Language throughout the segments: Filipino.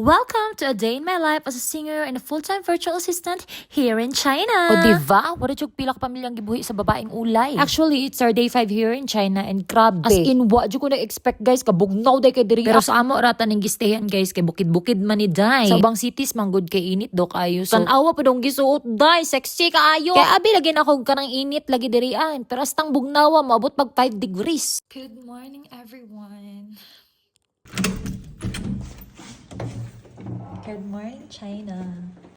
Welcome to a day in my life as a singer and a full-time virtual assistant here in China. O diba? Wala yung pila ka pamilyang gibuhi sa babaeng ulay. Actually, it's our day 5 here in China and grabe. As in, wa dyan ko na-expect guys, kabugnaw day kay diri. Pero sa amo rata ning gistayan guys, kay bukid-bukid man ni day. Sa ubang cities, manggod kay init do kayo. So, tanawa pa dong gisuot day, sexy kaayo. Kaya abi lagi na ako kanang init lagi dirian. Pero astang bugnawa, maabot pag 5 degrees. Good morning, everyone. Good morning, China.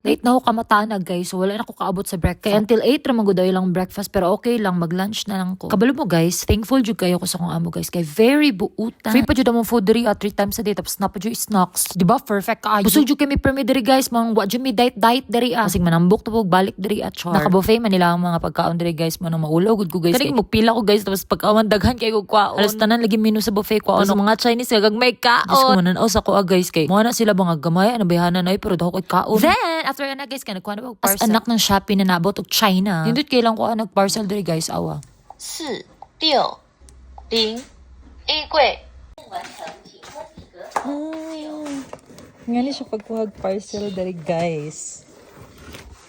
Late na ako kamatanag guys, so wala na ako kaabot sa breakfast. Kaya until 8 raman gud lang breakfast, pero okay lang, mag-lunch na lang ko. Kabalo mo guys, thankful jud kayo ko sa kong amo guys, kay very buutan. Free pa jud among food diri 3 times a day, tapos na pa jud snacks. Diba? Perfect kaayo. Busog jud kami permi diri guys, mang wa jud mi diet diri Kasing manambok to balik diri at char. Naka-buffet man nila ang mga pagkaon diri guys, mo nang maulaw gud ko guys. Kani mo pila ko guys, tapos pagkaon daghan kay ko kwaon. Alas tanan lagi menu sa buffet kwaon. Tapos mga Chinese kagag may kaon. Diyos ko manan sa ko guys, kay mo na sila mga gamay, ano bihanan ay pero daw ko kaon. Then after na guys, kana kuha na parcel. As anak ng Shopee na nabot og China. Nindot kailang ko nag-parcel diri guys, awa. 460衣柜。 Nga siya pagkuhag parcel dari guys.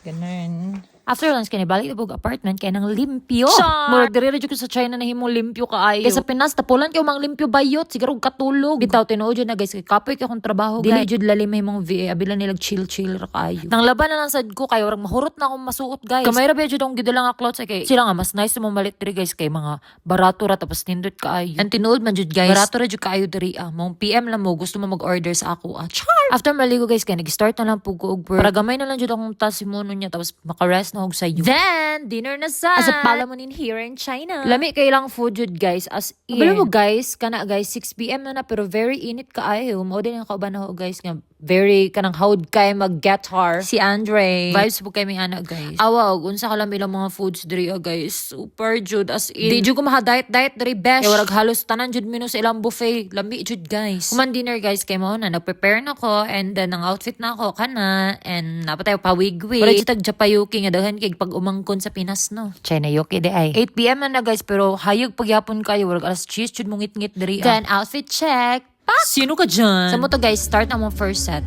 Ganun. After lunch, kaya balik na pog apartment, kaya nang limpyo. Murag dire ko sa China na himong limpyo kaayo. Kaya sa Pinas, tapulan kayo mang limpyo bayot, siguro katulog. Bitaw, tinuod yun na guys, kay kapoy ka kong trabaho guys. Dili jud lalim himong VA, abila nilag chill-chill ra kaayo. Nang laban na lang sad ko, kayo orang mahurot na akong masuot guys. Kamay ra ba jud akong gidulang nga clothes, kay sila nga mas nice mo malit diri guys, kay mga barato ra tapos nindot kaayo. Ang tinuod man jud guys, barato ra jud kaayo diri mong PM lang mo, gusto mo mag-order sa ako Char! After maligo guys, kaya nag-start na lang po ko og work. Para gamay na lang jud akong tasimono niya, tapos maka-rest na og sayo. Then, dinner na sa. As a pala mo nin here in China. Lami kay lang food jud guys, as in. Kabalo mo guys, kana guys, 6 PM na pero very init kaayo. Mao din ang kauban ako guys nga very kanang hawd kay mag-guitar. Si Andre. Vibes po kay may anak guys. Awa, unsa ka lang ilang mga foods diri guys. Super jud as in. Di jud ko diet diri besh. Kaya warag halos tanan jud menu sa ilang buffet. Lami jud guys. Kuman dinner guys kay mo na nag-prepare na ko and then ang outfit na ako kana and napatay pa wig-wig. Wala jud tag japayuki nga daghan kay pag umangkon sa Pinas no. China yoki de ay. 8 PM na guys pero hayog pagyapon kayo warag alas 10 jud mong ngit-ngit diri. Then outfit check. Pak! Sino ka dyan? Sa mo to guys, start na mo first set.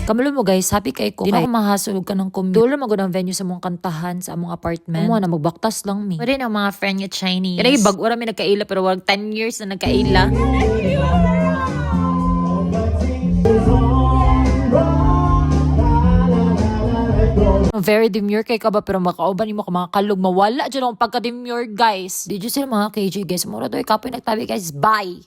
Kamalo mo guys, happy kay ko. Di na ako mahasulog ka ng commute. Dulo magod ang venue sa mong kantahan sa among apartment. Amo na magbaktas lang mi. Pwede na mga friend nga Chinese. Kaya bag ora mi nagkaila pero wag 10 years na nagkaila. Very demure kay ka ba pero makauban nimo ka mga kalog mawala dyan ang pagka-demure guys. Di dyan sila mga KJ guys. Mura doy kapoy nagtabi guys. Bye!